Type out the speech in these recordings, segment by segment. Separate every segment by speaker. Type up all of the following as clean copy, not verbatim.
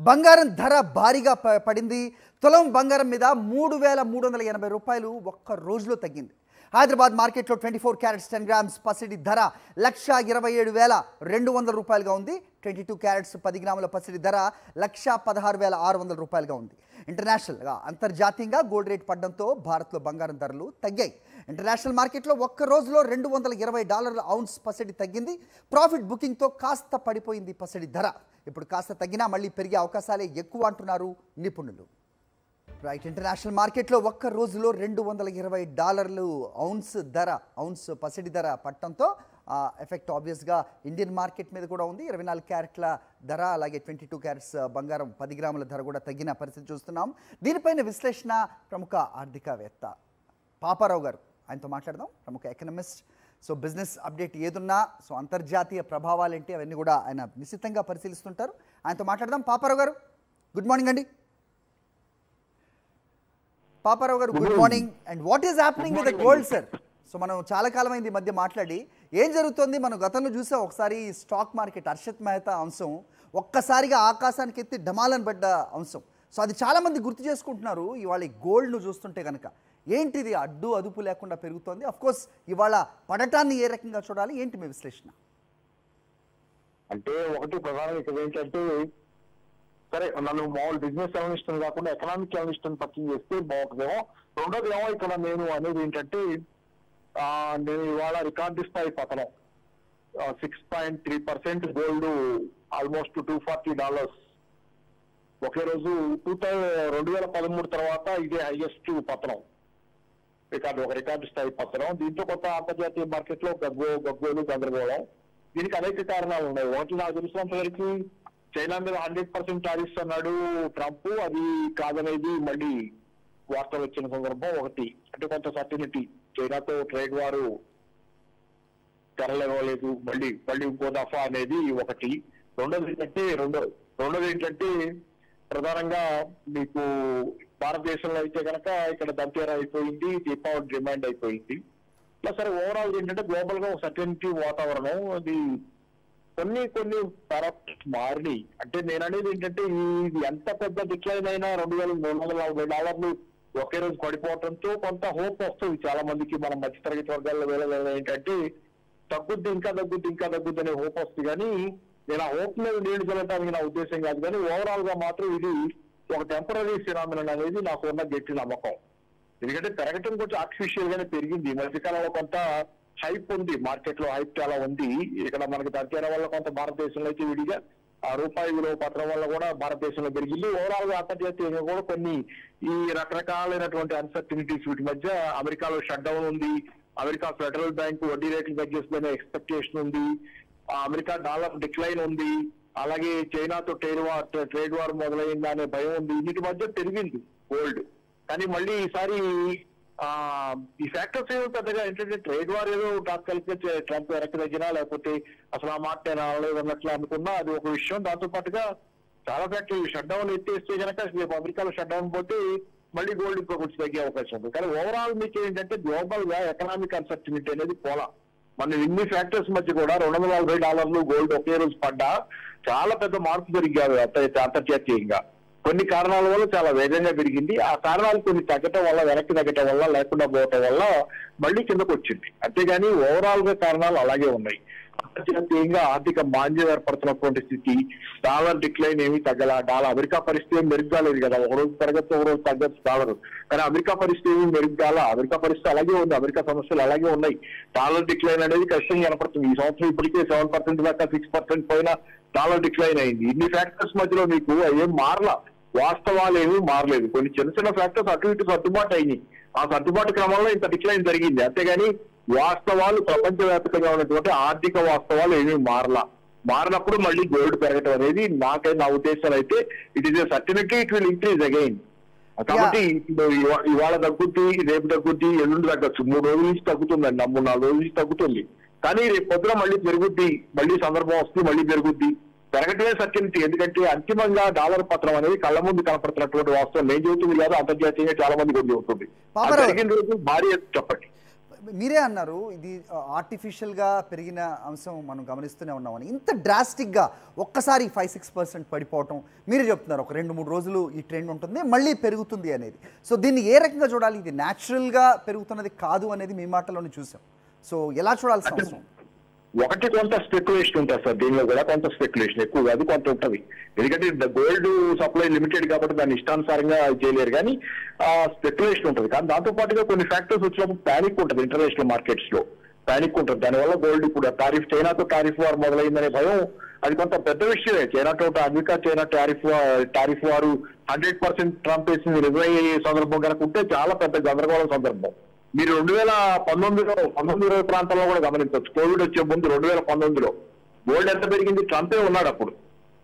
Speaker 1: బంగారం ధర భారీగా పడింది. తులం బంగారం మీద 3,380 రూపాయలు ఒక్క రోజులో తగ్గింది. హైదరాబాద్ మార్కెట్లో 24 క్యారెట్స్ 10 గ్రామ్స్ పసిడి ధర 1,27,200 రూపాయలుగా ఉంది. 22 క్యారెట్స్ 10 గ్రాముల పసిడి ధర 1,16,600 రూపాయలుగా ఉంది. ఇంటర్నేషనల్గా అంతర్జాతీయంగా గోల్డ్ రేట్ పడడంతో భారత్లో బంగారం ధరలు తగ్గాయి. ఇంటర్నేషనల్ మార్కెట్లో ఒక్క రోజులో $220 ఔన్స్ పసిడి తగ్గింది. ప్రాఫిట్ బుకింగ్తో కాస్త పడిపోయింది పసిడి ధర. ఇప్పుడు కాస్త తగ్గినా మళ్ళీ పెరిగే అవకాశాలే ఎక్కువ అంటున్నారు నిపుణులు. రైట్, ఇంటర్నేషనల్ మార్కెట్లో ఒక్క రోజులో $220 ఔన్స్ పసిడి ధర పట్టడంతో ఎఫెక్ట్ ఆబ్వియస్గా ఇండియన్ మార్కెట్ మీద కూడా ఉంది. 24 క్యారెట్ల ధర అలాగే 22 క్యారెట్స్ బంగారం 10 గ్రాముల ధర కూడా తగ్గిన పరిస్థితి చూస్తున్నాం. దీనిపైన విశ్లేషణ ప్రముఖ ఆర్థికవేత్త పాపారావు గారు, ఆయనతో మాట్లాడదాం. ప్రముఖ ఎకనమిస్ట్. సో బిజినెస్ అప్డేట్ ఏదున్నా అంతర్జాతీయ ప్రభావాలు ఏంటి అవన్నీ కూడా ఆయన నిశ్చితంగా పరిశీలిస్తుంటారు. ఆయనతో మాట్లాడదాం. పాపారావు గారు, గుడ్ మార్నింగ్ అండి. పాపారావు గారు, good morning. And what is happening with the gold sir? So మనం చాలా కాలం అయింది ఈ మధ్య మాట్లాడి. ఏం జరుగుతుంది? మనం గతంలో చూసాం ఒకసారి స్టాక్ మార్కెట్ హర్షత్ మెహతా అంశం ఒక్కసారిగా ఆకాశానికి ఎత్తి ఢమాలను పడ్డ అంశం. సో అది చాలామంది గుర్తు చేసుకుంటున్నారు. ఇవాళ ఈ గోల్డ్ను చూస్తుంటే కనుక ఏంటిది అడ్డు అదుపు లేకుండా పెరుగుతోంది. అఫ్కోర్స్ ఇవాళ పడటాన్ని ఏ రకంగా చూడాలి, ఏంటి మీ విశ్లేషణ?
Speaker 2: అంటే ఒకటి ప్రధానంగా ఇక్కడ ఏంటంటే, సరే నన్ను మామూలు బిజినెస్ అనలిస్ట్ కాకుండా ఎకనామిక్ అనలిస్ట్ పక్కన చేస్తే బాగుంటుందేమో. రెండోది ఏమో ఇక్కడ నేను అనేది ఏంటంటే, నేను ఇవాళ రికార్డు స్థాయి పతనం 6.3% గోల్డ్ ఆల్మోస్ట్ $240 ఒకే రోజు 2013 తర్వాత ఇదే హైయెస్ట్ పతనం, ఒక రికార్డు స్థాయి పతనం. దీంతో కొత్త అంతర్జాతీయ మార్కెట్ లో గగ్గోలు గందరగోళం. దీనికి అనేక కారణాలు ఉన్నాయి. ఒకటి నాకు తెలిసినంత వరకు చైనా మీద 100% టారిఫ్స్ అన్నాడు ట్రంప్. అది కాదనేది మళ్ళీ వార్తలు వచ్చిన సందర్భం ఒకటి. అంటే కొంత సర్టినిటీ చైనాతో ట్రేడ్ వారు తెరలేవలేదు, మళ్ళీ ఇంకో దఫా అనేది ఒకటి. రెండోది ఏంటంటే ప్రధానంగా మీకు భారతదేశంలో అయితే కనుక ఇక్కడ దంతేరా అయిపోయింది, దీపావళి డిమాండ్ అయిపోయింది. ఇలా సరే ఓవరాల్ ఏంటంటే గ్లోబల్ గా ఒక సర్టెనిటీ వాతావరణం, అది కొన్ని పారామీటర్స్ మారినాయి. అంటే నేను అనేది ఏంటంటే ఇది ఎంత పెద్ద డిక్లైన్ అయినా $2,340 ఒకే రోజు పడిపోవడంతో కొంత హోప్ వస్తుంది చాలా మందికి. మన మధ్యతరగతి వర్గాల్లో వేళ ఏంటంటే ఇంకా తగ్గుద్ది అనే హోప్ వస్తుంది. కానీ నేను ఆ హోప్ మీద నీళ్లు చల్లటానికి నా ఉద్దేశం కాదు. కానీ ఓవరాల్ గా మాత్రం ఇది ఒక టెంపరీ ఫినామినన్ అనేది నాకు ఉన్న గట్టి నమ్మకం. ఎందుకంటే పెరగటం కొంచెం ఆర్టిఫిషియల్ గానే పెరిగింది. ఈ మధ్యకాలంలో కొంత హైప్ ఉంది, మార్కెట్ లో హైప్ చాలా ఉంది. ఇక్కడ మనకి దగ్గర వల్ల కొంత భారతదేశంలో అయితే విడిగా రూపాయి విలువ పత్రం వల్ల కూడా భారతదేశంలో పెరిగింది. ఓవరాల్ గా అంతర్జాతీయంగా కూడా కొన్ని ఈ రకరకాలైనటువంటి అన్సర్టినిటీస్ వీటి మధ్య అమెరికాలో షట్ డౌన్ ఉంది, అమెరికా ఫెడరల్ బ్యాంక్ వడ్డీ రేట్లు తగ్గిస్తుందనే ఎక్స్పెక్టేషన్ ఉంది, అమెరికా డాలర్ డిక్లైన్ ఉంది, అలాగే చైనాతో ట్రేడ్ వార్ మొదలైందా అనే భయం ఉంది. వీటి మధ్య పెరిగింది గోల్డ్. కానీ మళ్ళీ ఈసారి ఈ ఫ్యాక్టర్స్ ఏమో పెద్దగా ఏంటంటే ట్రేడ్ వార్ ఏదో తాత్కాలిక ట్రంప్ వెనక్కి తగ్గినా లేకపోతే అసలు ఆ మాట రాలేదు అన్నట్లు అనుకున్నా అది ఒక విషయం. దాంతో పాటుగా చాలా ఫ్యాక్టరీ షట్ డౌన్ ఎత్తేస్తే కనుక రేపు అమెరికాలో షట్ డౌన్ పోతే మళ్ళీ గోల్డ్ ఇంకో కొంచెం తగ్గే అవకాశం ఉంది. కానీ ఓవరాల్ మీకు ఏంటంటే గ్లోబల్ గా ఎకనామిక్ అన్సర్టినిటీ అనేది పోలా. మన ఇన్ని ఫ్యాక్టర్స్ మధ్య కూడా $240 గోల్డ్ ఒకే రోజు పడ్డా చాలా పెద్ద మార్పు జరిగారు అంతర్జాతీయంగా. కొన్ని కారణాల వల్ల చాలా వేగంగా పెరిగింది. ఆ కారణాలు కొన్ని తగ్గటం వల్ల, వెనక్కి తగ్గటం వల్ల, లేకుండా పోవటం వల్ల మళ్ళీ కిందకు వచ్చింది. అంతేగాని ఓవరాల్ గా కారణాలు అలాగే ఉన్నాయి. అంతర్జాతీయంగా ఆర్థిక మాంద్యం ఏర్పడుతున్నటువంటి స్థితి, డాలర్ డిక్లైన్ ఏమీ తగ్గల. అమెరికా పరిస్థితి ఏమి మెరుగ్గా లేదు కదా, ఒక రోజు పెరగచ్చు ఒక రోజు తగ్గచ్చు డాలర్. కానీ అమెరికా పరిస్థితి ఏమి మెరుగ్గాల. అమెరికా పరిస్థితి అలాగే ఉంది, అమెరికా సమస్యలు అలాగే ఉన్నాయి. డాలర్ డిక్లైన్ అనేది కష్టంగా కనపడుతుంది. ఈ సంవత్సరం ఇప్పటికే 7% దాకా 6% పైన డాలర్ డిక్లైన్ అయింది. ఇన్ని ఫ్యాక్టర్స్ మధ్యలో మీకు ఏం మారలా, వాస్తవాలు ఏమీ మారలేదు. కొన్ని చిన్న ఫ్యాక్టర్స్ అటు ఇటు సర్దుబాటు అయినాయి. ఆ సర్దుబాటు క్రమంలో ఇంత డిక్లైన్ జరిగింది. అంతేగాని వాస్తవాలు ప్రపంచవ్యాప్తంగా ఉన్నటువంటి ఆర్థిక వాస్తవాలు ఏమీ మారినప్పుడు మళ్ళీ గోల్డ్ పెరగటం అనేది నా ఉద్దేశాలు అయితే it is a certainty, it will increase again. కాబట్టి ఇవాళ తగ్గుద్ది, రేపు తగ్గుద్ది, ఎల్లుండి తగ్గచ్చు, 3 రోజుల నుంచి తగ్గుతుందండి, 3-4 రోజుల నుంచి తగ్గుతుంది. కానీ రేపు పొద్దున మళ్ళీ పెరుగుద్ది, మళ్ళీ సందర్భం వస్తుంది, మళ్ళీ పెరుగుద్ది. పెరగటమే సత్యనిటీ. ఎందుకంటే అంతిమంగా డాలర్ పత్రం అనేది కళ్ళ ముందు కనపడుతున్నటువంటి వాస్తవం నేను చెబుతుంది కాదు, అంతర్జాతీయంగా చాలా మంది కూడా చెబుతుంది. జరిగిన రోజు భారీ చెప్పండి.
Speaker 1: మీరే అన్నారు ఇది ఆర్టిఫిషియల్గా పెరిగిన అంశం మనం గమనిస్తూనే ఉన్నామని. ఇంత డ్రాస్టిక్గా ఒక్కసారి 5-6% పడిపోవటం మీరే చెప్తున్నారు. ఒక 2-3 రోజులు ఈ ట్రెండ్ ఉంటుంది, మళ్ళీ పెరుగుతుంది అనేది. సో దీన్ని ఏ రకంగా చూడాలి? ఇది న్యాచురల్గా పెరుగుతున్నది కాదు అనేది మీ మాటలోనే చూసాం. సో ఎలా చూడాల్సిన అవసరం?
Speaker 2: ఒకటి కొంత స్పెక్యులేషన్ ఉంటుంది సార్, దీనిలో కూడా కొంత స్పెక్యులేషన్ ఎక్కువ కాదు, కొంత ఉంటుంది. ఎందుకంటే గోల్డ్ సప్లై లిమిటెడ్ కాబట్టి దాన్ని ఇష్టానుసారంగా చేయలేరు, కానీ స్పెక్యులేషన్ ఉంటుంది. కానీ దాంతో పాటుగా కొన్ని ఫ్యాక్టర్స్ వచ్చినప్పుడు ప్యానిక్ ఉంటుంది, ఇంటర్నేషనల్ మార్కెట్స్ లో ప్యానిక్ ఉంటుంది. దానివల్ల గోల్డ్ ఇప్పుడు చైనాతో టారిఫ్ వార్ మొదలైందనే భయం అది కొంత పెద్ద విషయమే. చైనాతో అమెరికా చైనా టారిఫ్ వారు 100% ట్రంప్ వేసింది రిజైన్ అయ్యే సందర్భం కనుక ఉంటే చాలా పెద్ద గందరగోళం సందర్భం. మీరు 2019 ప్రాంతంలో కూడా గమనించవచ్చు. కోవిడ్ వచ్చే ముందు 2019లో గోల్డ్ ఎంత పెరిగింది? ట్రంపే ఉన్నాడు అప్పుడు,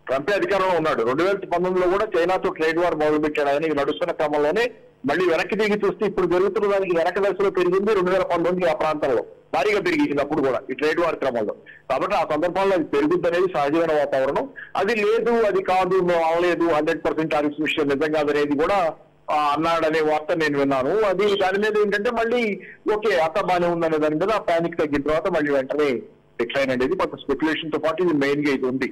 Speaker 2: ట్రంపే అధికారంలో ఉన్నాడు. 2019లో కూడా చైనాతో ట్రేడ్ వార్ మొదలు పెట్టాడని నడుస్తున్న క్రమంలోనే మళ్ళీ వెనక్కి దిగి చూస్తే ఇప్పుడు జరుగుతున్న దానికి వెనక దశలో పెరిగింది 2019 ఆ ప్రాంతంలో భారీగా పెరిగింది అప్పుడు కూడా ఈ ట్రేడ్ వార్ క్రమంలో. కాబట్టి ఆ సందర్భంలో అది పెరుగుద్ది అనేది సహజమైన వాతావరణం. అది లేదు, అది కాదు, అవలేదు 100% టారిఫ్ విషయం నిజం కాదనేది కూడా అన్నాడనే వార్త నేను విన్నాను. అది దాని మీద ఏంటంటే మళ్ళీ ఓకే అంత బాగానే ఉందనే దాని మీద ఆ ప్యానిక్ తగ్గిన తర్వాత మళ్ళీ వెంటనే డిక్లైన్ అనేది కొంత స్పెక్యులేషన్ తో పాటు ఇది మెయిన్ గా ఇది ఉంది.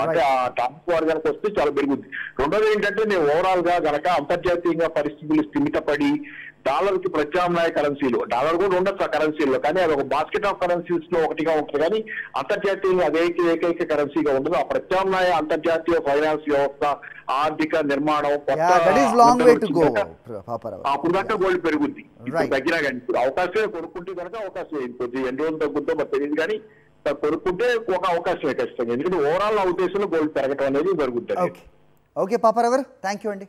Speaker 2: అంటే ఆ టారిఫ్ వార్ కనుక వస్తే చాలా పెరుగుద్ది. రెండోది ఏంటంటే నేను ఓవరాల్ గా గనక అంతర్జాతీయంగా పరిస్థితులు స్థిమితపడి డాలర్ కి ప్రత్యామ్నాయ కరెన్సీలు, డాలర్ కూడా ఉండొచ్చు ఆ కరెన్సీలో, కానీ అది ఒక బాస్కెట్ ఆఫ్ కరెన్సీస్ లో ఒకటిగా ఉంటుంది, కానీ అంతర్జాతీయంగా అదే ఏకైక కరెన్సీగా ఉండదు. ఆ ప్రత్యామ్నాయ అంతర్జాతీయ ఫైనాన్స్ వ్యవస్థ, ఆర్థిక నిర్మాణం అప్పుడు దాకా గోల్డ్ పెరుగుద్ది. తగ్గినా కానీ ఇప్పుడు అవకాశమే, కొనుక్కుంటే కనుక అవకాశం కొద్ది ఎన్ని రోజులు తగ్గుద్దో మరి తెలియదు, కానీ కొనుక్కుంటే ఒక అవకాశమే ఖచ్చితంగా. ఎందుకంటే ఓవరాల్ నా ఉద్దేశంలో గోల్డ్ పెరగటం అనేది జరుగుతుంది.
Speaker 1: ఓకే పాపారావు గారు, థ్యాంక్ యూ అండి.